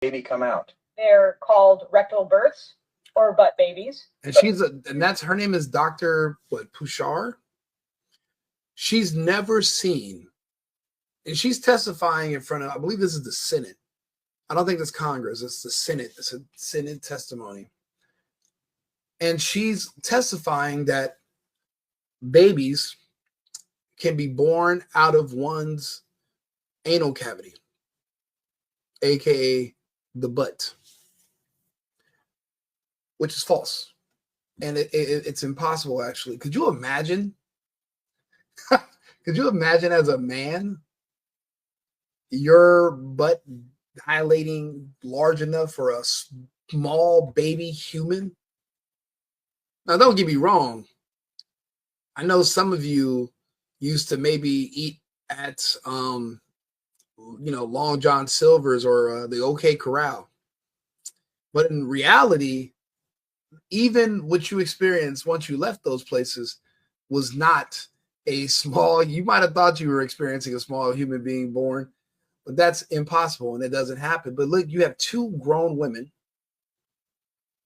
baby come out. They're called rectal births or butt babies. And that's her name is Dr. Pushar. She's never seen, and she's testifying in front of, I believe this is the Senate. I don't think that's Congress, it's the Senate. It's a Senate testimony. And she's testifying that babies can be born out of one's anal cavity, aka the butt, which is false. And it's impossible, actually. Could you imagine? Could you imagine as a man, your butt dilating large enough for a small baby human? Now, don't get me wrong. I know some of you used to maybe eat at, Long John Silver's or the OK Corral. But in reality, even what you experienced once you left those places was not a small, you might have thought you were experiencing a small human being born, but that's impossible and it doesn't happen. But look, you have two grown women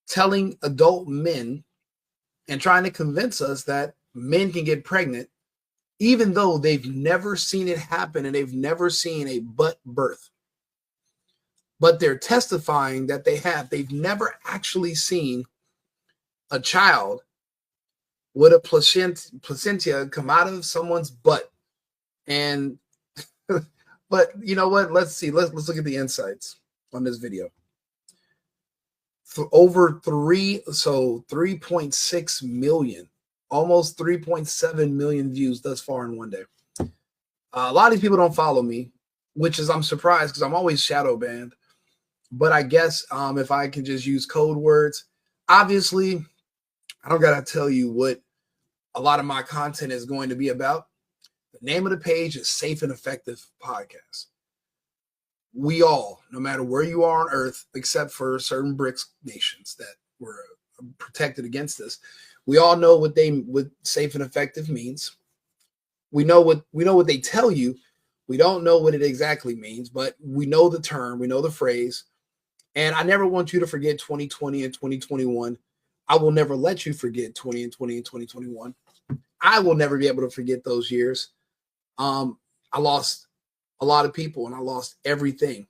telling adult men and trying to convince us that men can get pregnant, even though they've never seen it happen and they've never seen a butt birth. But they're testifying that they've never actually seen a child with a placenta come out of someone's butt. And but you know what? Let's see. Let's look at the insights on this video. For over 3.6 million, almost 3.7 million views thus far in one day. A lot of these people don't follow me, which is I'm surprised because I'm always shadow banned. But I guess if I can just use code words, obviously, I don't gotta tell you what a lot of my content is going to be about. The name of the page is Safe and Effective Podcast. We all, no matter where you are on earth, except for certain BRICS nations that were protected against this, we all know what safe and effective means. We know what they tell you. We don't know what it exactly means, but we know the term, we know the phrase. And I never want you to forget 2020 and 2021. I will never let you forget 2020 and 2021. I will never be able to forget those years. I lost a lot of people and I lost everything.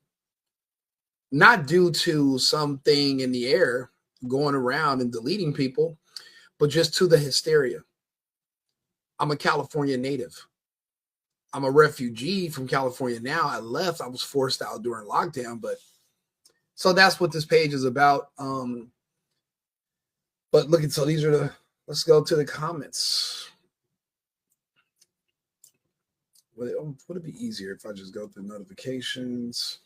Not due to something in the air going around and deleting people, but just to the hysteria. I'm a California native. I'm a refugee from California now. I left. I was forced out during lockdown, but so that's what this page is about. But look at, so these are let's go to the comments. Would it be easier if I just go through notifications?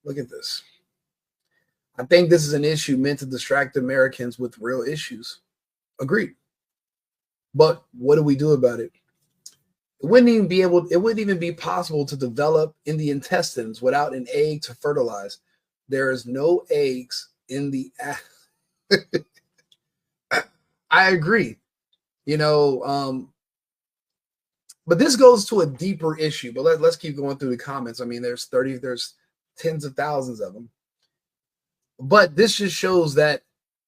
Look at this. I think this is an issue meant to distract Americans with real issues. Agreed. But what do we do about it? It wouldn't even be possible to develop in the intestines without an egg to fertilize. There is no eggs in the I agree. But this goes to a deeper issue. But let's keep going through the comments. I mean, there's tens of thousands of them. But this just shows that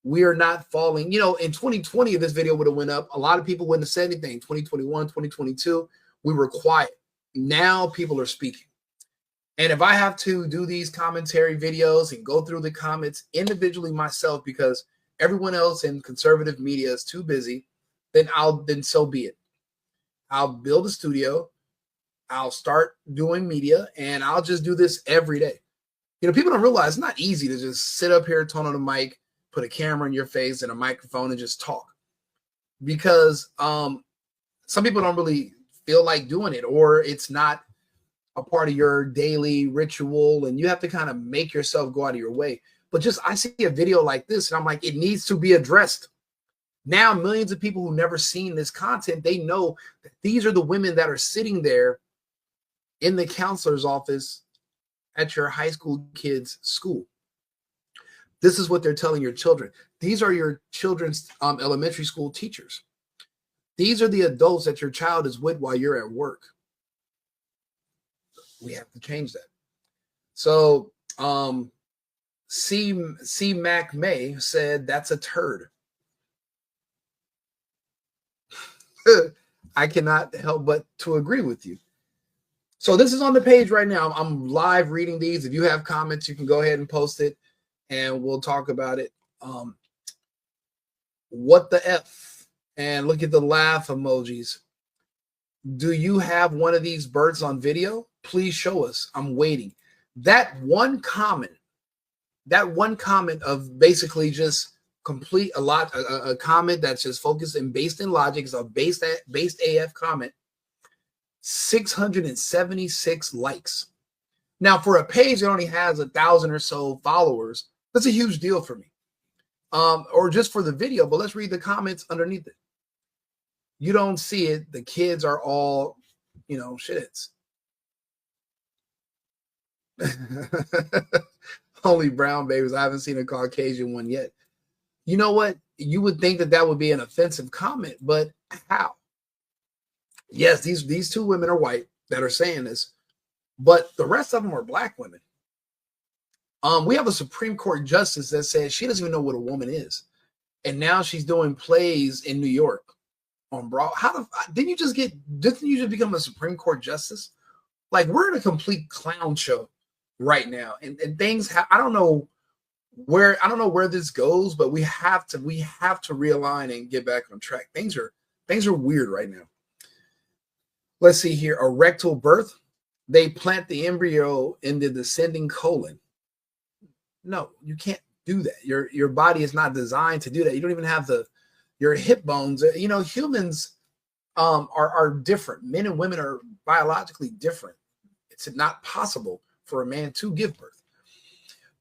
we are not falling. In 2020, if this video would have went up, a lot of people wouldn't have said anything. 2021, 2022, we were quiet. Now people are speaking. And if I have to do these commentary videos and go through the comments individually myself because everyone else in conservative media is too busy, then so be it. I'll build a studio. I'll start doing media, and I'll just do this every day. People don't realize it's not easy to just sit up here, turn on a mic, put a camera in your face and a microphone and just talk. Because some people don't really feel like doing it, or it's not a part of your daily ritual, and you have to kind of make yourself go out of your way. But I see a video like this, and I'm like, it needs to be addressed. Now, millions of people who've never seen this content, they know that these are the women that are sitting there in the counselor's office at your high school kids' school. This is what they're telling your children. These are your children's elementary school teachers. These are the adults that your child is with while you're at work. We have to change that. So C Mac May said that's a turd. I cannot help but to agree with you. So this is on the page right now. I'm live reading these. If you have comments, you can go ahead and post it and we'll talk about it. What the F? And look at the laugh emojis. Do you have one of these birds on video? Please show us. I'm waiting. That one comment of basically just complete a comment that's just focused and based in logic, is a based AF comment. 676 likes. Now, for a page that only has 1,000 or so followers, that's a huge deal for me. Or just for the video, but let's read the comments underneath it. You don't see it. The kids are all, shits. Only brown babies. I haven't seen a Caucasian one yet. You know what? You would think that would be an offensive comment, but how? Yes, these two women are white that are saying this, but the rest of them are black women. We have a Supreme Court justice that says she doesn't even know what a woman is, and now she's doing plays in New York on Broadway. Didn't you just become a Supreme Court justice? Like, we're in a complete clown show right now, and things. I don't know where this goes, but we have to realign and get back on track. Things are weird right now. Let's see here. A rectal birth. They plant the embryo in the descending colon. No, you can't do that. Your body is not designed to do that. You don't even have your hip bones. Humans are different. Men and women are biologically different. It's not possible for a man to give birth.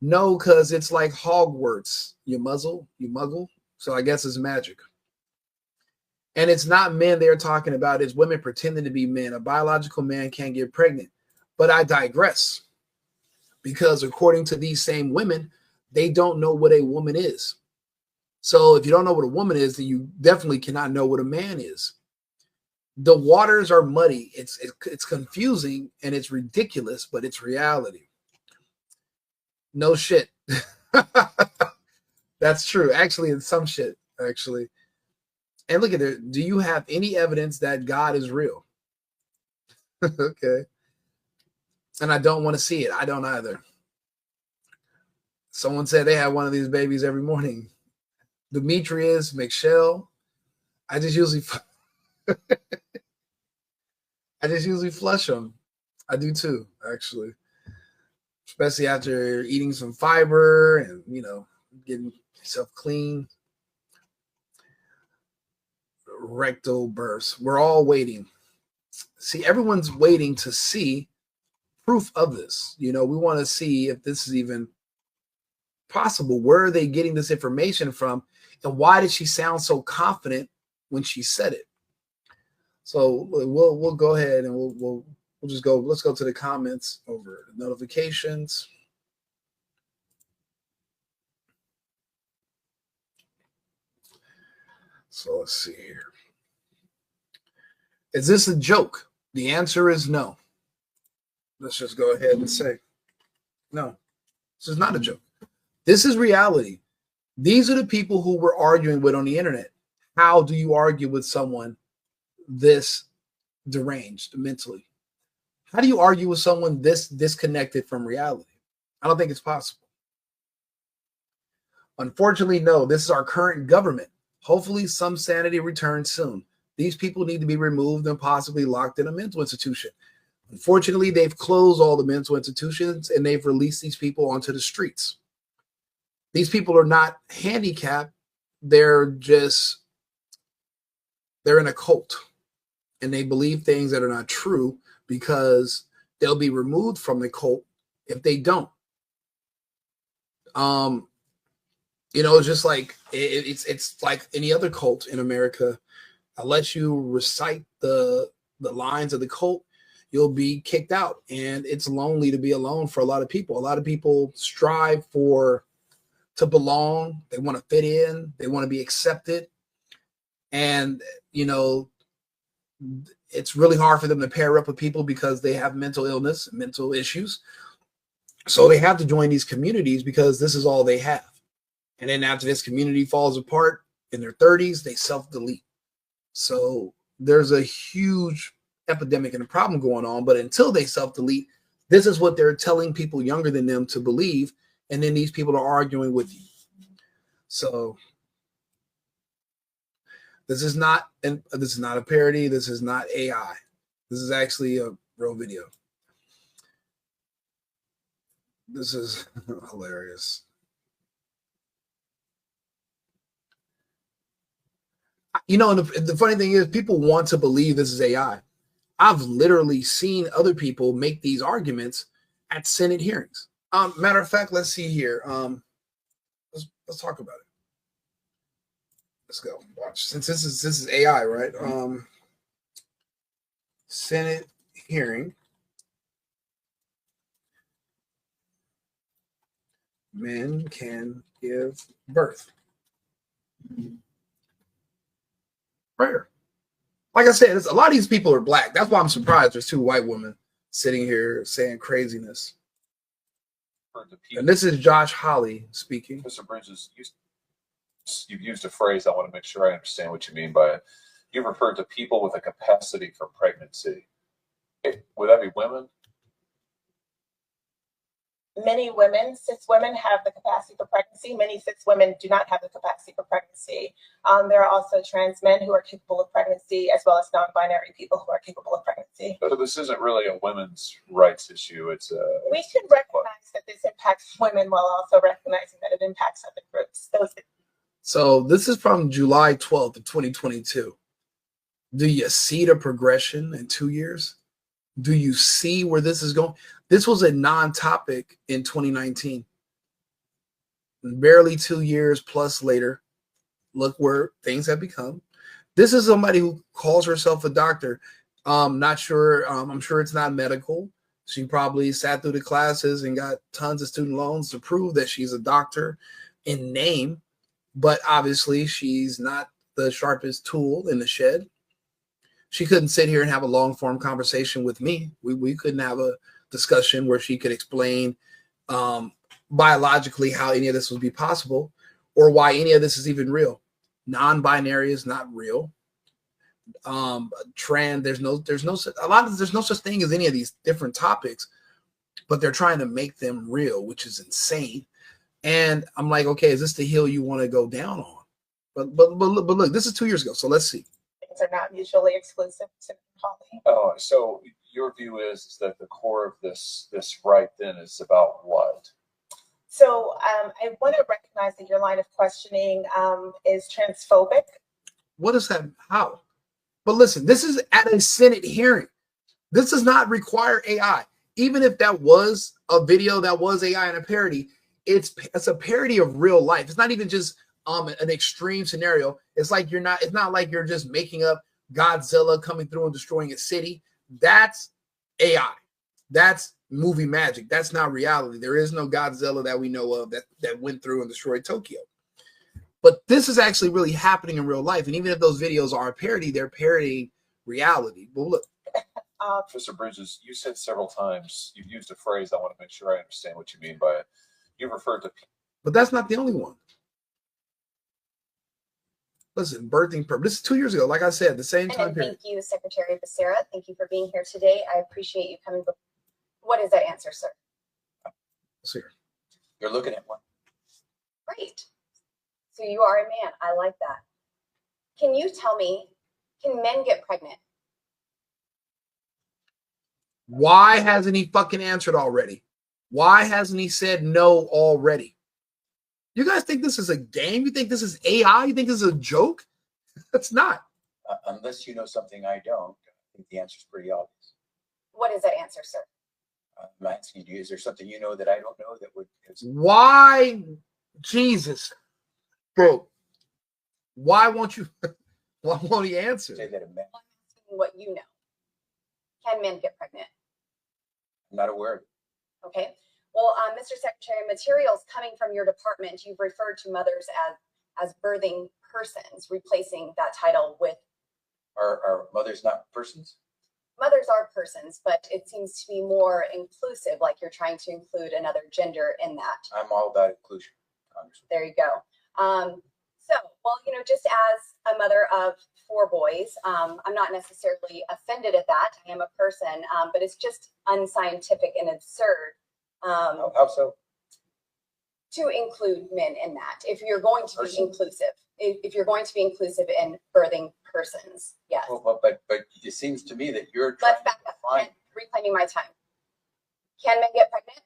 No, because it's like Hogwarts. You muggle. So I guess it's magic. And it's not men they're talking about. It's women pretending to be men. A biological man can't get pregnant. But I digress. Because according to these same women, they don't know what a woman is. So if you don't know what a woman is, then you definitely cannot know what a man is. The waters are muddy. It's confusing and it's ridiculous, but it's reality. No shit. That's true. Actually, it's some shit, actually. And look at it. Do you have any evidence that God is real? Okay. And I don't want to see it. I don't either. Someone said they have one of these babies every morning. Demetrius, Michelle. I just usually flush them. I do too, actually. Especially after eating some fiber and, getting yourself clean. Rectal births. We're all waiting. See, everyone's waiting to see proof of this. We want to see if this is even possible. Where are they getting this information from? And why did she sound so confident when she said it? So we'll go ahead and we'll just go. Let's go to the comments over notifications. So let's see here. Is this a joke? The answer is no. Let's just go ahead and say, no, this is not a joke. This is reality. These are the people who we're arguing with on the internet. How do you argue with someone this deranged mentally? How do you argue with someone this disconnected from reality? I don't think it's possible. Unfortunately, no, this is our current government. Hopefully some sanity returns soon. These people need to be removed and possibly locked in a mental institution. Unfortunately, they've closed all the mental institutions and they've released these people onto the streets. These people are not handicapped. They're in a cult and they believe things that are not true because they'll be removed from the cult if they don't. It's just like it's like any other cult in America. Unless you recite the lines of the cult, you'll be kicked out. And it's lonely to be alone for a lot of people. A lot of people strive to belong. They want to fit in. They want to be accepted. And, it's really hard for them to pair up with people because they have mental illness, mental issues. So they have to join these communities because this is all they have. And then after this community falls apart in their 30s, they self-delete. So there's a huge epidemic and a problem going on. But until they self-delete, this is what they're telling people younger than them to believe. And then these people are arguing with you. So this is not a parody. This is not AI. This is actually a real video. This is hilarious. You know, and the funny thing is, people want to believe this is AI. I've literally seen other people make these arguments at Senate hearings. Matter of fact, let's see here. Let's talk about it. Let's go. Watch. Since this is AI, right? Senate hearing. Men can give birth. Prayer. Like I said, a lot of these people are black. That's why I'm surprised there's two white women sitting here saying craziness. And this is Josh Hawley speaking. Mr. Bridges, you've used a phrase. I want to make sure I understand what you mean by it. You've referred to people with a capacity for pregnancy. Would that be women? Many women, cis women, have the capacity for pregnancy. Many cis women do not have the capacity for pregnancy. There are also trans men who are capable of pregnancy, as well as non-binary people who are capable of pregnancy. So this isn't really a women's rights issue. It's we should recognize that this impacts women while also recognizing that it impacts other groups. So this is from July 12th of 2022. Do you see the progression in 2 years? Do you see where this is going? This was a non-topic in 2019. Barely 2 years plus later, look where things have become. This is somebody who calls herself a doctor. Not sure. I'm sure it's not medical. She probably sat through the classes and got tons of student loans to prove that she's a doctor in name. But obviously, she's not the sharpest tool in the shed. She couldn't sit here and have a long-form conversation with me. We couldn't have a discussion where she could explain biologically how any of this would be possible or why any of this is even real. Non-binary is not real. Trans, there's no such thing as any of these different topics, but they're trying to make them real, which is insane. And I'm like, okay, is this the hill you want to go down on? But look, this is 2 years ago, so let's see. Things are not mutually exclusive to Holly. Oh, so your view is that the core of this right then is about what? So I want to recognize that your line of questioning is transphobic. What is that? How? But listen, this is at a Senate hearing. This does not require AI. Even if that was a video that was AI and a parody, it's a parody of real life. It's not even just an extreme scenario. It's not like you're just making up Godzilla coming through and destroying a city. That's AI. That's movie magic. That's not reality. There is no Godzilla that we know of that went through and destroyed Tokyo. But this is actually really happening in real life. And even if those videos are a parody, they're parodying reality. But look. Mr. Bridges, you said several times, you've used a phrase, I want to make sure I understand what you mean by it. You've referred to... But that's not the only one. Listen, birthing purpose. This is 2 years ago. Like I said, the same time period. Thank you, Secretary Becerra. Thank you for being here today. I appreciate you coming. What is that answer, sir? Let's see. You're looking at one. Great. So you are a man. I like that. Can you tell me, can men get pregnant? Why hasn't he fucking answered already? Why hasn't he said no already? You guys think this is a game? You think this is AI? You think this is a joke? It's not. Unless you know something I don't, I think the answer is pretty obvious. What is that answer, sir? I'm asking you, is there something you know that I don't know that would... Why? Jesus. Bro, why won't he answer? Say that a man... I'm asking what you know. Can men get pregnant? I'm not aware of it. Okay. Well, Mr. Secretary, materials coming from your department, you've referred to mothers as birthing persons, replacing that title with... Are mothers not persons? mothers are persons, but it seems to be more inclusive, like you're trying to include another gender in that. I'm all about inclusion, Congressman. There you go. Well, just as a mother of 4 boys, I'm not necessarily offended at that. I am a person, but it's just unscientific and absurd How so? to include men in that. If you're going to be Person. inclusive, if you're going to be inclusive in birthing persons, yes. Well, but it seems to me that you're trying Let's to back up. define. Reclaiming my time. Can men get pregnant?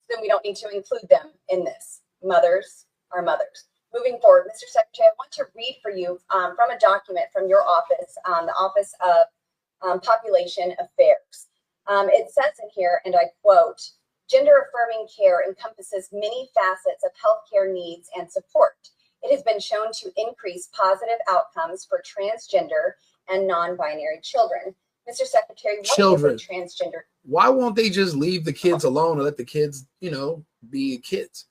Then we don't need to include them in this. Mothers are mothers. Moving forward, Mr. Secretary, I want to read for you from a document from your office, the Office of Population Affairs. It says in here, and I quote, "Gender affirming care encompasses many facets of healthcare needs and support. It has been shown to increase positive outcomes for transgender and non-binary children." Mr. Secretary, what Children. is a transgender? Why won't they just leave the kids alone and let the kids, be kids?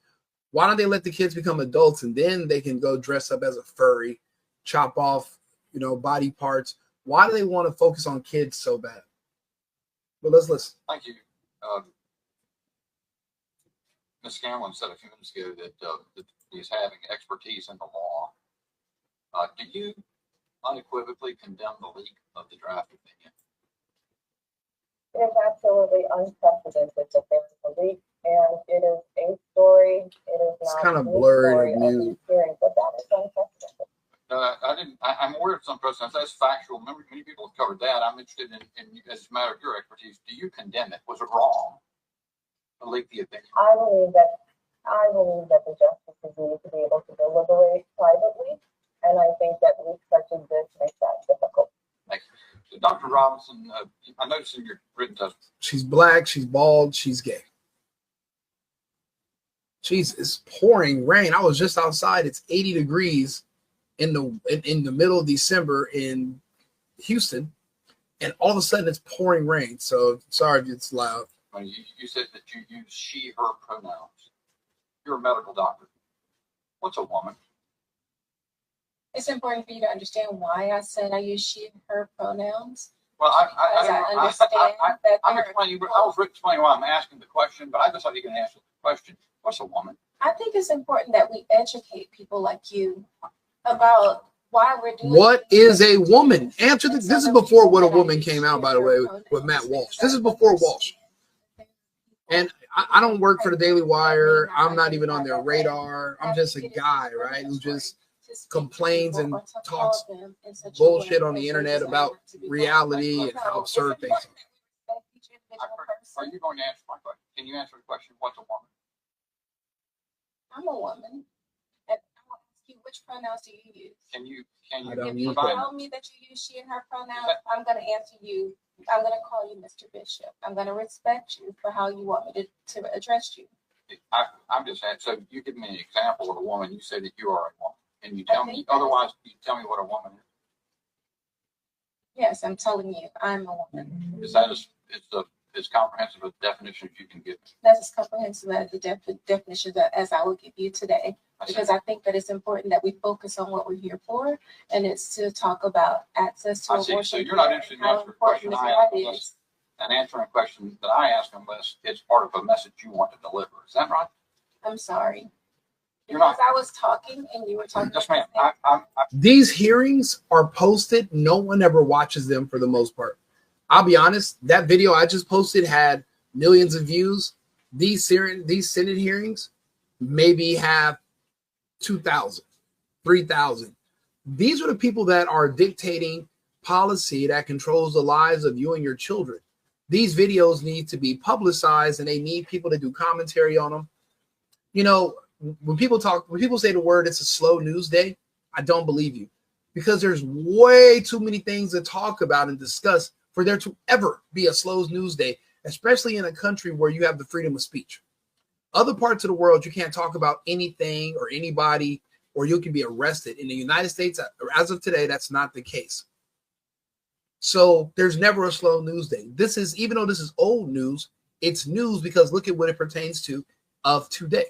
Why don't they let the kids become adults and then they can go dress up as a furry, chop off, body parts? Why do they want to focus on kids so bad? But let's listen. Thank you. Ms. Scanlon said a few minutes ago that he's having expertise in the law. Do you unequivocally condemn the leak of the draft opinion? It is absolutely unprecedented that there is a leak, and it is a story. It is It's not kind of the blurry story to of me. these hearings, but that is unprecedented. I didn't. I'm aware of some precedents. That's factual. Many people have covered that. I'm interested in, as a matter of your expertise, do you condemn it? Was it wrong to leak the opinion? I believe that the justices need to be able to deliberate privately, and I think that leaks such as this makes that difficult. Thank you. So Dr. Robinson, I noticed in your written testimony, She's black, she's bald, she's gay. Jeez, it's pouring rain. I was just outside. It's 80 degrees in the middle of December in Houston, and all of a sudden it's pouring rain. So sorry if it's loud. you said that you use she, her pronouns. You're a medical doctor. What's a woman? It's important for you to understand why I said I use she and her pronouns. Well, Because I understand that I'm there are explaining. people- I was explaining why I'm asking the question, but I just thought you can answer the question. What's a woman? I think it's important that we educate people like you about why we're doing. What is a things. woman? Answer this. This is before What a Woman came out, by the way, with Matt Walsh. This is before Walsh. And I don't work for the Daily Wire. I'm not even on their radar. I'm just a guy, right, who just complains and talks bullshit on the internet about reality and how absurd things are. Are you going to answer my question? Can you answer the question? What's a woman? I'm a woman. And I want to ask you, which pronouns do you use? Can you I don't If use you provide? tell me that you use she and her pronouns, I'm going to answer you. I'm going to call you Mr. Bishop. I'm going to respect you for how you want me to address you. I'm just saying. So you give me an example of a woman. You say that you are a woman. Can you tell me? think that- Otherwise, you tell me what a woman is. Yes, I'm telling you, I'm a woman. Is that as comprehensive a definition as you can give? That's as comprehensive as the definition as I will give you today. I said, Because I think that it's important that we focus on what we're here for, and it's to talk about access to I see. abortion. So you're not care interested in and how answering the question important I asked this unless, is. and answering a question that I ask unless it's part of a message you want to deliver. Is that right? I'm sorry. You're not- Because I was talking and you were talking. Yes, at the ma'am. same These hearings are posted. No one ever watches them for the most part. I'll be honest. That video I just posted had millions of views. These Senate hearings maybe have 2,000, 3,000. These are the people that are dictating policy that controls the lives of you and your children. These videos need to be publicized, and they need people to do commentary on them. When people say the word it's a slow news day, I don't believe you, because there's way too many things to talk about and discuss for there to ever be a slow news day, especially in a country where you have the freedom of speech. Other parts of the world, you can't talk about anything or anybody, or you can be arrested. In the United States, as of today, that's not the case. So there's never a slow news day. Even though this is old news, it's news because look at what it pertains to of today.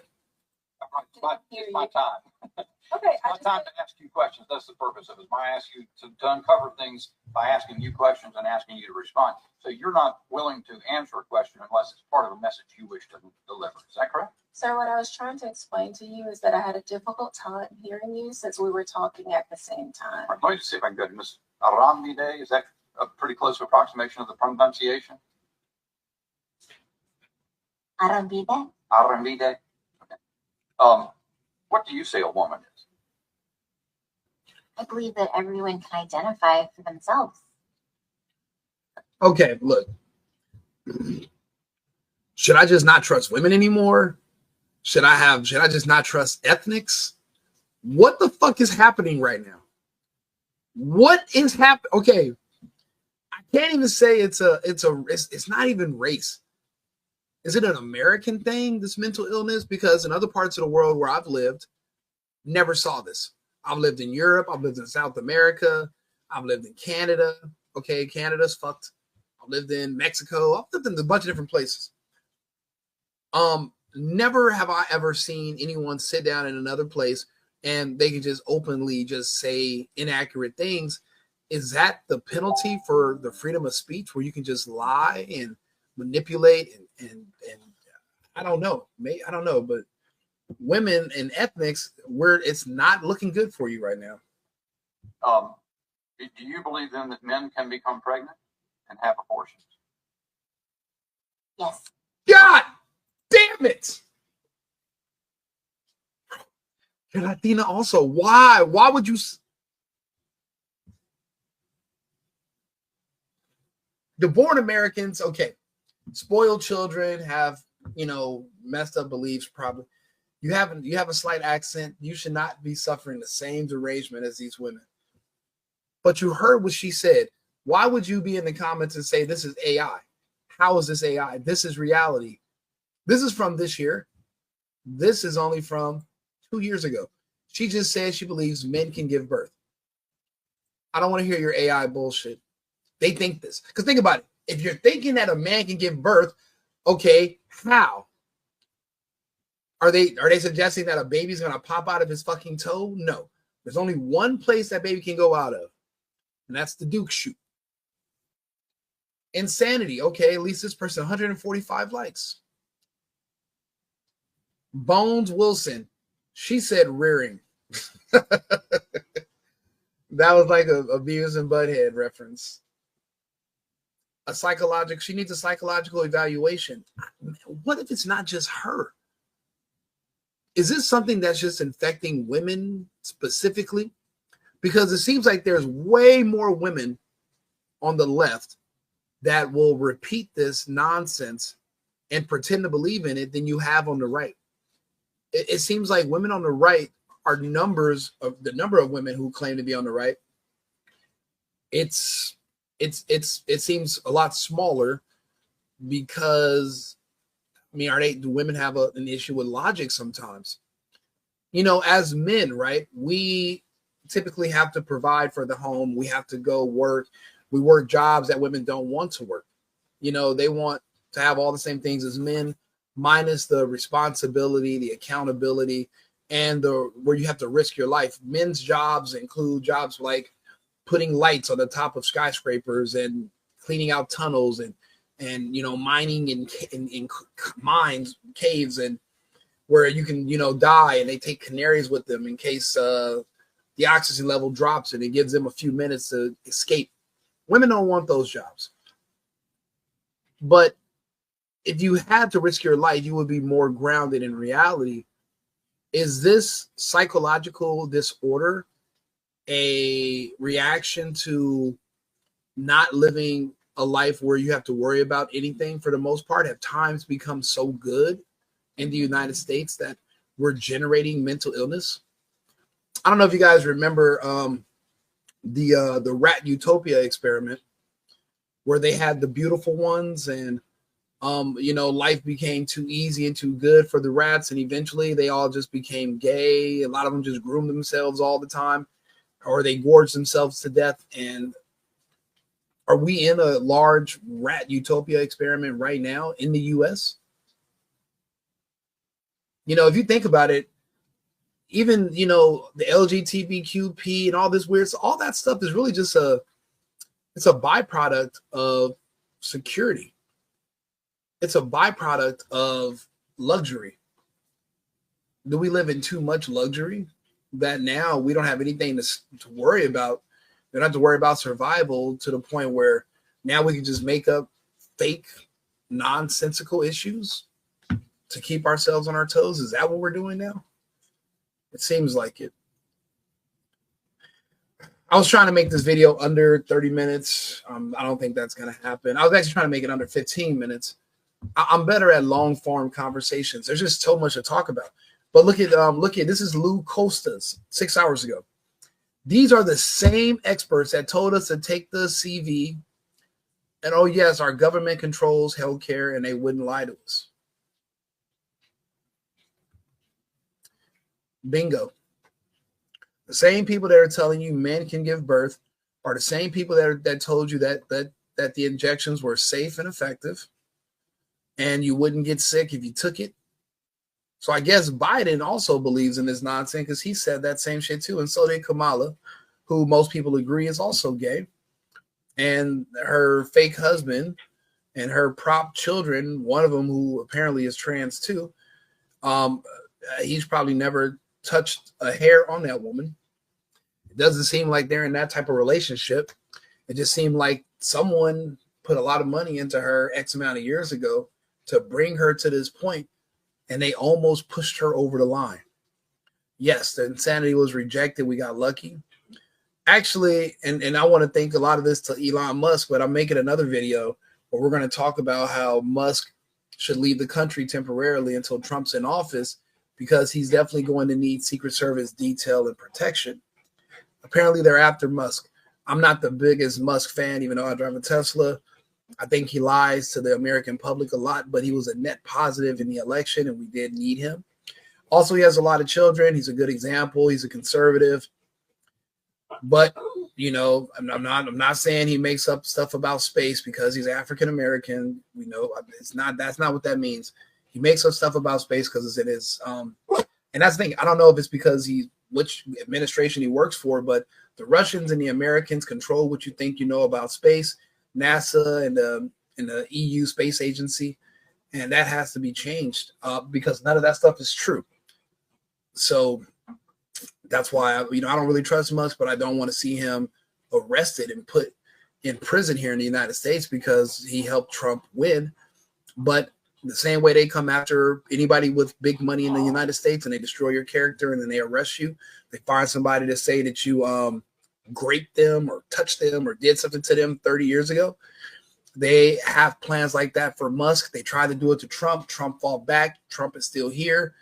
It's my time. Okay, It's not time to ask you questions. That's the purpose of it. I ask you to uncover things by asking you questions and asking you to respond. So you're not willing to answer a question unless it's part of a message you wish to deliver. Is that correct? Sir, what I was trying to explain to you is that I had a difficult time hearing you since we were talking at the same time. All right, let me just see if I can go to Ms. Aramide. Is that a pretty close approximation of the pronunciation? Arambide? Aramide. Okay. What do you say a woman is? I believe that everyone can identify for themselves. Okay, look. Should I just not trust women anymore? Should I just not trust ethnics? What the fuck is happening right now? What is happening? Okay, I can't even say it's not even race. Is it an American thing, this mental illness? Because in other parts of the world where I've lived, never saw this. I've lived in Europe, I've lived in South America, I've lived in Canada. Okay, Canada's fucked. I've lived in Mexico, I've lived in a bunch of different places. Never have I ever seen anyone sit down in another place and they can just openly just say inaccurate things. Is that the penalty for the freedom of speech, where you can just lie and manipulate and I don't know. Maybe I don't know, but women and ethnics, where it's not looking good for you right now. Do you believe then that men can become pregnant and have abortions? Yes. God damn it! You're Latina also. Why? Why would you? The born Americans, okay. Spoiled children have, messed up beliefs. Probably, you have a slight accent. You should not be suffering the same derangement as these women. But you heard what she said. Why would you be in the comments and say this is AI? How is this AI? This is reality. This is from this year. This is only from 2 years ago. She just said she believes men can give birth. I don't want to hear your AI bullshit. They think this. Because think about it. If you're thinking that a man can give birth, okay, how? Are they suggesting that a baby's gonna pop out of his fucking toe? No. There's only one place that baby can go out of, and that's the Duke chute. Insanity. Okay, at least this person 145 likes. Bones Wilson. She said rearing. That was like a Beavis and Butthead reference. She needs a psychological evaluation. What if it's not just her? Is this something that's just infecting women specifically? Because it seems like there's way more women on the left that will repeat this nonsense and pretend to believe in it than you have on the right. It seems like women on the right are the number of women who claim to be on the right. It seems a lot smaller because, do women have an issue with logic sometimes? As men, right? We typically have to provide for the home. We have to go work. We work jobs that women don't want to work. They want to have all the same things as men, minus the responsibility, the accountability, and where you have to risk your life. Men's jobs include jobs like putting lights on the top of skyscrapers and cleaning out tunnels and mining in mines, caves, and where you can, die, and they take canaries with them in case the oxygen level drops and it gives them a few minutes to escape. Women don't want those jobs. But if you had to risk your life, you would be more grounded in reality. Is this psychological disorder a reaction to not living a life where you have to worry about anything for the most part? Have times become so good in the United States that we're generating mental illness? I don't know if you guys remember the rat utopia experiment, where they had the beautiful ones and life became too easy and too good for the rats, and eventually they all just became gay. A lot of them just groomed themselves all the time, or they gorged themselves to death. And are we in a large rat utopia experiment right now in the US? If you think about it, even, you know, the LGBTQP and all this weird, all that stuff is really just it's a byproduct of security. It's a byproduct of luxury. Do we live in too much luxury that now we don't have anything to worry about? We don't have to worry about survival to the point where now we can just make up fake, nonsensical issues to keep ourselves on our toes. Is that what we're doing now? It seems like it. I was trying to make this video under 30 minutes. I don't think that's going to happen. I was actually trying to make it under 15 minutes. I'm better at long form conversations. There's just so much to talk about. But look at this is Lou Costas 6 hours ago. These are the same experts that told us to take the CV and, oh yes, our government controls healthcare, and they wouldn't lie to us. Bingo. The same people that are telling you men can give birth are the same people that told you that the injections were safe and effective, and you wouldn't get sick if you took it. So I guess Biden also believes in this nonsense because he said that same shit too. And so did Kamala, who most people agree is also gay. And her fake husband and her prop children, one of them who apparently is trans too, he's probably never touched a hair on that woman. It doesn't seem like they're in that type of relationship. It just seemed like someone put a lot of money into her X amount of years ago to bring her to this point, and they almost pushed her over the line. Yes, the insanity was rejected. We got lucky. Actually, and I want to thank a lot of this to Elon Musk, but I'm making another video where we're going to talk about how Musk should leave the country temporarily until Trump's in office, because he's definitely going to need Secret Service detail and protection. Apparently, they're after Musk. I'm not the biggest Musk fan, even though I drive a Tesla. I think he lies to the American public a lot, but he was a net positive in the election, and we did need him. Also, he has a lot of children. He's a good example. He's a conservative. But, you know, I'm not saying he makes up stuff about space because he's African American. We know that's not what that means. He makes up stuff about space because it is. And that's the thing. I don't know if it's because which administration he works for, but the Russians and the Americans control what you think you know about space. NASA and the EU Space Agency, and that has to be changed because none of that stuff is true. So that's why I don't really trust Musk, but I don't want to see him arrested and put in prison here in the United States because he helped Trump win. But the same way they come after anybody with big money in the United States and they destroy your character and then they arrest you, they find somebody to say that you raped them or touched them or did something to them 30 years ago. They have plans like that for Musk. They tried to do it to Trump. Trump fought back. Trump is still here.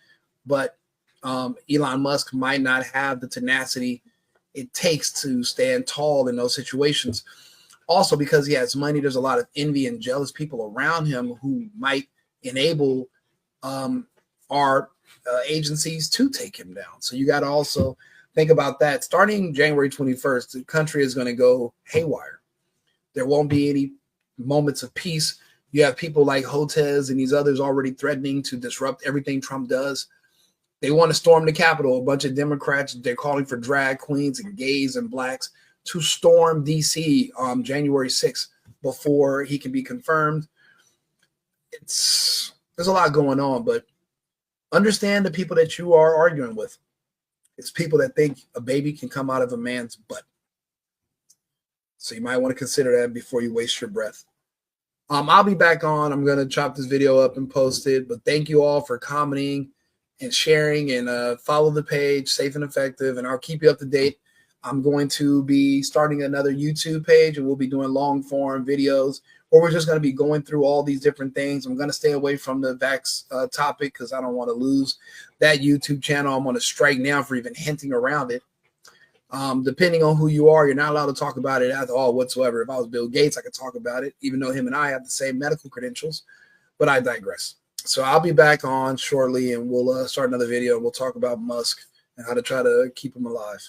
But Elon Musk might not have the tenacity it takes to stand tall in those situations. Also, because he has money, there's a lot of envy and jealous people around him who might enable our agencies to take him down. So you got to also think about that. Starting January 21st, the country is going to go haywire. There won't be any moments of peace. You have people like Hotez and these others already threatening to disrupt everything Trump does. They want to storm the Capitol. A bunch of Democrats, they're calling for drag queens and gays and blacks to storm D.C. on January 6th before he can be confirmed. There's a lot going on, but understand the people that you are arguing with. It's people that think a baby can come out of a man's butt. So you might want to consider that before you waste your breath. I'll be back on. I'm going to chop this video up and post it. But thank you all for commenting and sharing, and follow the page, Safe and Effective, and I'll keep you up to date. I'm going to be starting another YouTube page, and we'll be doing long form videos, or we're just going to be going through all these different things. I'm going to stay away from the vax topic because I don't want to lose that YouTube channel. I'm going to strike now for even hinting around it. Depending on who you are, you're not allowed to talk about it at all whatsoever. If I was Bill Gates, I could talk about it, even though him and I have the same medical credentials, but I digress. So I'll be back on shortly, and we'll start another video. We'll talk about Musk and how to try to keep him alive.